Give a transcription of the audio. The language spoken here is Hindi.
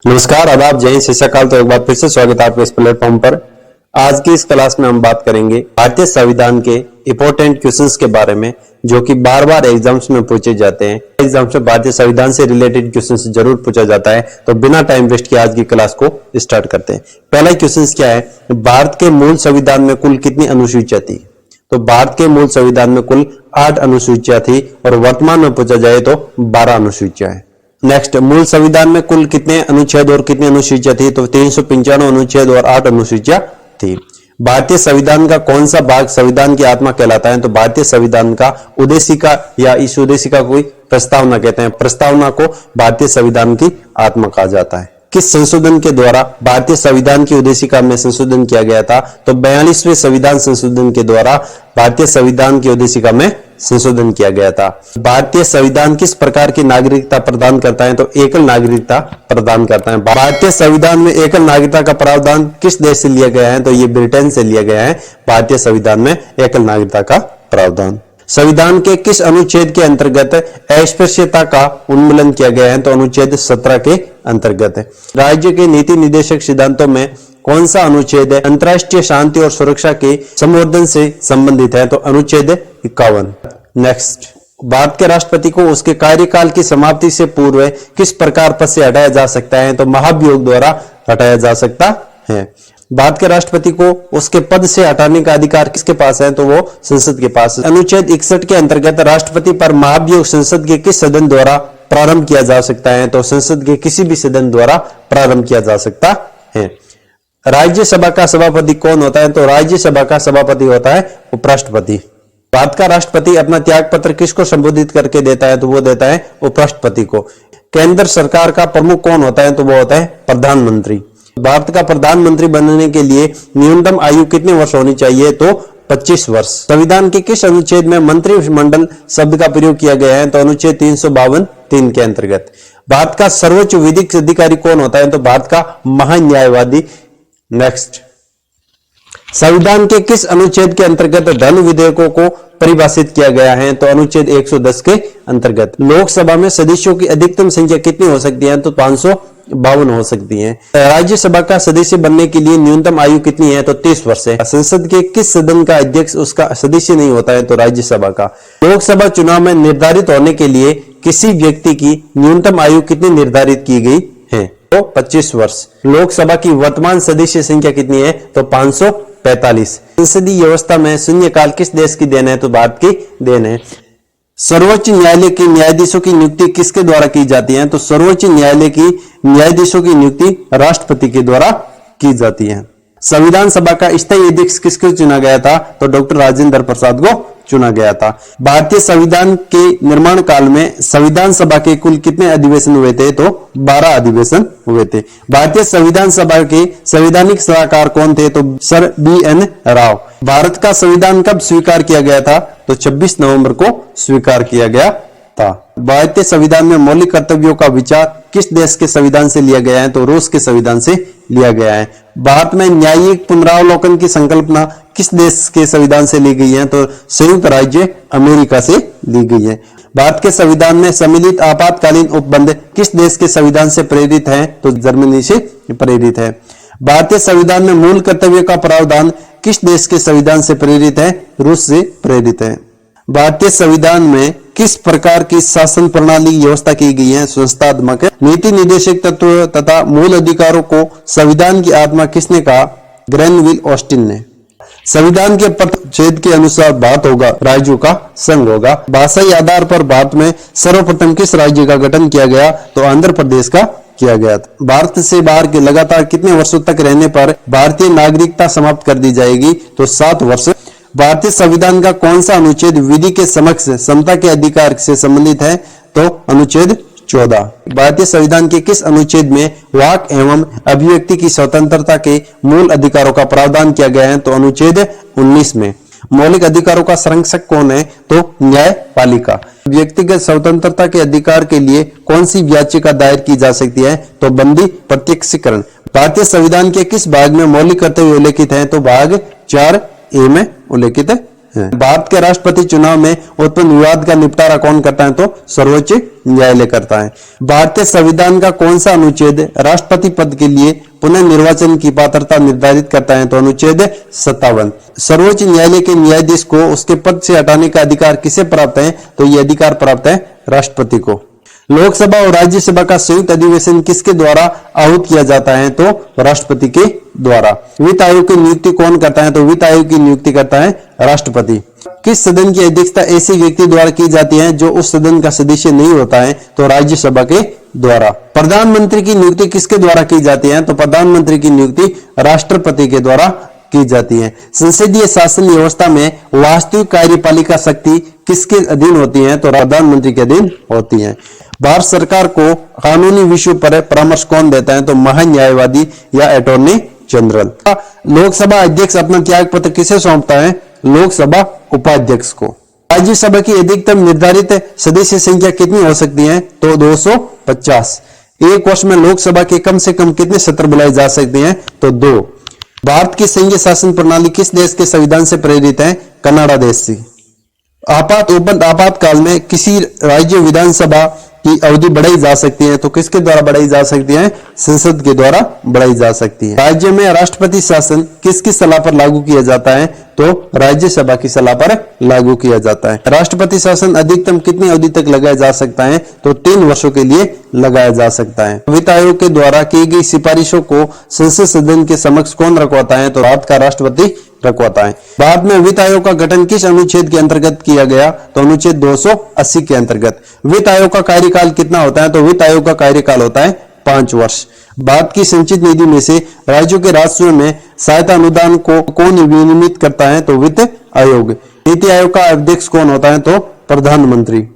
नमस्कार, आदाब, जय हिंद, सत श्री अकाल। तो एक बार फिर से स्वागत है आपके इस प्लेटफॉर्म पर। आज की इस क्लास में हम बात करेंगे भारतीय संविधान के इंपॉर्टेंट क्वेश्चंस के बारे में, जो कि बार बार एग्जाम्स में पूछे जाते हैं। एग्जाम्स में भारतीय संविधान से रिलेटेड क्वेश्चंस जरूर पूछा जाता है। तो बिना टाइम वेस्ट किए आज की क्लास को स्टार्ट करते हैं। पहला क्वेश्चन क्या है, भारत के मूल संविधान में कुल कितनी अनुसूचियां थी? तो भारत के मूल संविधान में कुल 8 अनुसूचियां थी और वर्तमान में पूछा जाए तो 12 अनुसूचियां है। नेक्स्ट, मूल संविधान में कुल कितने अनुच्छेद और कितनी अनुसूचियां थी? तो 395 अनुच्छेद और 8 अनुसूचियां थी। भारतीय संविधान का कौन सा भाग संविधान की आत्मा कहलाता है? तो भारतीय संविधान का उद्देशिका या इस उद्देशिका को प्रस्तावना कहते हैं। प्रस्तावना को भारतीय संविधान की आत्मा कहा जाता है। किस संशोधन के द्वारा भारतीय संविधान की उद्देशिका में संशोधन किया गया था? तो 42वें संविधान संशोधन के द्वारा भारतीय संविधान की उद्देशिका में संशोधन किया गया था। भारतीय संविधान किस प्रकार की नागरिकता प्रदान करता है? तो एकल नागरिकता प्रदान करता है। भारतीय संविधान में एकल नागरिकता का प्रावधान किस देश से लिया गया है? तो ये ब्रिटेन से लिया गया है। भारतीय संविधान में एकल नागरिकता का प्रावधान। संविधान के किस अनुच्छेद के अंतर्गत अस्पृश्यता का उन्मूलन किया गया है? तो अनुच्छेद 17 के अंतर्गत है। राज्य के नीति निर्देशक सिद्धांतों में कौन सा अनुच्छेद अंतर्राष्ट्रीय शांति और सुरक्षा के संवर्धन से संबंधित है? तो अनुच्छेद 51। नेक्स्ट, भारत के राष्ट्रपति को उसके कार्यकाल की समाप्ति से पूर्व किस प्रकार पद से हटाया जा सकता है? तो महाभियोग द्वारा हटाया जा सकता है। भारत के राष्ट्रपति को उसके पद से हटाने का अधिकार किसके पास है? तो वो संसद के पास है। अनुच्छेद 61 के अंतर्गत राष्ट्रपति पर महाभियोग संसद के किस सदन द्वारा प्रारंभ किया जा सकता है? तो संसद के किसी भी सदन द्वारा प्रारंभ किया जा सकता है। राज्यसभा का सभापति कौन होता है? तो राज्यसभा का सभापति होता है उपराष्ट्रपति। भारत का राष्ट्रपति अपना त्याग पत्र किसको संबोधित करके देता है? तो वो देता है उपराष्ट्रपति को। केंद्र सरकार का प्रमुख कौन होता है? तो वो होता है प्रधानमंत्री। भारत का प्रधानमंत्री बनने के लिए न्यूनतम आयु कितने वर्ष होनी चाहिए? तो 25 वर्ष। संविधान के किस अनुच्छेद में मंत्रिमंडल शब्द का प्रयोग किया गया है? तो अनुच्छेद 352(3) के अंतर्गत। भारत का सर्वोच्च विधिक अधिकारी कौन होता है? तो भारत का महान्यायवादी। नेक्स्ट, संविधान के किस अनुच्छेद के अंतर्गत धन विधेयकों को परिभाषित किया गया है? तो अनुच्छेद 110 के अंतर्गत। लोकसभा में सदस्यों की अधिकतम संख्या कितनी हो सकती है? तो 552 हो सकती है। राज्यसभा का सदस्य बनने के लिए न्यूनतम आयु कितनी है? तो 30 वर्ष है। संसद के किस सदन का अध्यक्ष उसका सदस्य नहीं होता है? तो राज्यसभा का। लोकसभा चुनाव में निर्धारित होने के लिए किसी व्यक्ति की न्यूनतम आयु कितनी निर्धारित की गई है? तो 25 वर्ष। लोकसभा की वर्तमान सदस्य संख्या कितनी है? तो 545। संसदीय व्यवस्था में शून्यकाल किस देश की देन है? तो भारत की देन है। सर्वोच्च न्यायालय के न्यायाधीशों की नियुक्ति किसके द्वारा की जाती है? तो सर्वोच्च न्यायालय की न्यायाधीशों की नियुक्ति राष्ट्रपति के द्वारा की जाती है। संविधान सभा का स्थायी अध्यक्ष किसको चुना गया था? तो डॉक्टर राजेंद्र प्रसाद को चुना गया था। भारतीय संविधान के निर्माण काल में संविधान सभा के कुल कितने अधिवेशन हुए थे? तो 12 अधिवेशन हुए थे। भारतीय संविधान सभा के संवैधानिक सलाहकार कौन थे? तो सर BN राव। भारत का संविधान कब स्वीकार किया गया था? तो 26 नवंबर को स्वीकार किया गया था। भारतीय संविधान में मौलिक कर्तव्यों का विचार किस देश के संविधान से लिया गया है? तो रूस के संविधान से लिया गया है। भारत में न्यायिक पुनरावलोकन की संकल्पना किस देश के संविधान से ली गई है? तो संयुक्त राज्य अमेरिका से ली गई है। भारत के संविधान में सम्मिलित आपातकालीन उपबंध किस देश के संविधान से प्रेरित है? तो जर्मनी से प्रेरित है। भारतीय संविधान में मूल कर्तव्य का प्रावधान किस देश के संविधान से प्रेरित है? रूस से प्रेरित है। भारतीय संविधान में किस प्रकार की शासन प्रणाली व्यवस्था की गई है? संस्थात्मक। नीति निर्देशक तत्व तथा मूल अधिकारों को संविधान की आत्मा किसने कहा? ग्रेनविल ऑस्टिन ने। संविधान के परिच्छेद के अनुसार भारत होगा राज्यों का संघ होगा। भाषाई आधार पर भारत में सर्वप्रथम किस राज्य का गठन किया गया? तो आंध्र प्रदेश का किया गया था। भारत से बाहर के लगातार कितने वर्षों तक रहने पर भारतीय नागरिकता समाप्त कर दी जाएगी? तो 7 वर्ष। भारतीय संविधान का कौन सा अनुच्छेद विधि के समक्ष समता के अधिकार से संबंधित है? तो अनुच्छेद 14। भारतीय संविधान के किस अनुच्छेद में वाक एवं अभिव्यक्ति की स्वतंत्रता के मूल अधिकारों का प्रावधान किया गया है? तो अनुच्छेद 19 में। मौलिक अधिकारों का संरक्षक कौन है? तो न्यायपालिका। व्यक्तिगत स्वतंत्रता के अधिकार के लिए कौन सी याचिका दायर की जा सकती है? तो बंदी प्रत्यक्षीकरण। भारतीय संविधान के किस भाग में मौलिक कर्तव्य उल्लेखित है? तो भाग 4A में उल्लेखित भारत के राष्ट्रपति चुनाव में उत्पन्न विवाद का निपटारा कौन करता है? तो सर्वोच्च न्यायालय करता है। भारतीय संविधान का कौन सा अनुच्छेद राष्ट्रपति पद के लिए पुनः निर्वाचन की पात्रता निर्धारित करता है? तो अनुच्छेद 57। सर्वोच्च न्यायालय के न्यायाधीश को उसके पद से हटाने का अधिकार किसे प्राप्त है? तो ये अधिकार प्राप्त है राष्ट्रपति को। लोकसभा और राज्यसभा का संयुक्त अधिवेशन किसके द्वारा आहूत किया जाता है? तो राष्ट्रपति के द्वारा। वित्त आयोग की नियुक्ति कौन करता है? तो वित्त आयोग की नियुक्ति करता है राष्ट्रपति। किस सदन की अध्यक्षता ऐसे व्यक्ति द्वारा की जाती है जो उस सदन का सदस्य नहीं होता है? तो राज्यसभा के द्वारा। प्रधानमंत्री की नियुक्ति किसके द्वारा की जाती है? तो प्रधानमंत्री की नियुक्ति राष्ट्रपति के द्वारा की जाती है। संसदीय शासन व्यवस्था में वास्तविक कार्यपालिका शक्ति किसके अधीन होती है? तो प्रधानमंत्री के अधीन होती है। भारत सरकार को कानूनी विषयों पर परामर्श कौन देता है? तो महान्यायवादी या अटॉर्नी जनरल। लोकसभा अध्यक्ष अपना त्याग पत्र किसे सौंपता है? लोकसभा उपाध्यक्ष को। राज्यसभा की अधिकतम निर्धारित सदस्य संख्या कितनी हो सकती है? तो 250। एक वर्ष में लोकसभा के कम से कम कितने सत्र बुलाए जा सकते हैं? तो 2। भारत की संघीय शासन प्रणाली किस देश के संविधान से प्रेरित है? कनाडा देश से। आपातकाल में किसी राज्य विधानसभा की अवधि बढ़ाई जा सकती है, तो किसके द्वारा बढ़ाई जा सकती है? संसद के द्वारा बढ़ाई जा सकती है। राज्य में राष्ट्रपति शासन किसकी सलाह पर लागू किया जाता है? तो राज्यसभा की सलाह पर लागू किया जाता है। राष्ट्रपति शासन अधिकतम कितनी अवधि तक लगाया जा सकता है? तो 3 वर्षों के लिए लगाया जा सकता है। वित्त आयोग के द्वारा की गई सिफारिशों को संसद सदन के समक्ष कौन रखवाता है? तो भारत का राष्ट्रपति रखवाता है। भारत में वित्त आयोग का गठन किस अनुच्छेद के अंतर्गत किया गया? तो अनुच्छेद 280 के अंतर्गत। वित्त आयोग का कार्यकाल कितना होता है? तो वित्त आयोग का कार्यकाल होता है 5 वर्ष। भारत की संचित निधि में से राज्यों के राजस्व में सहायता अनुदान को कौन विनियमित करता है? तो वित्त आयोग। नीति आयोग का अध्यक्ष कौन होता है? तो प्रधानमंत्री।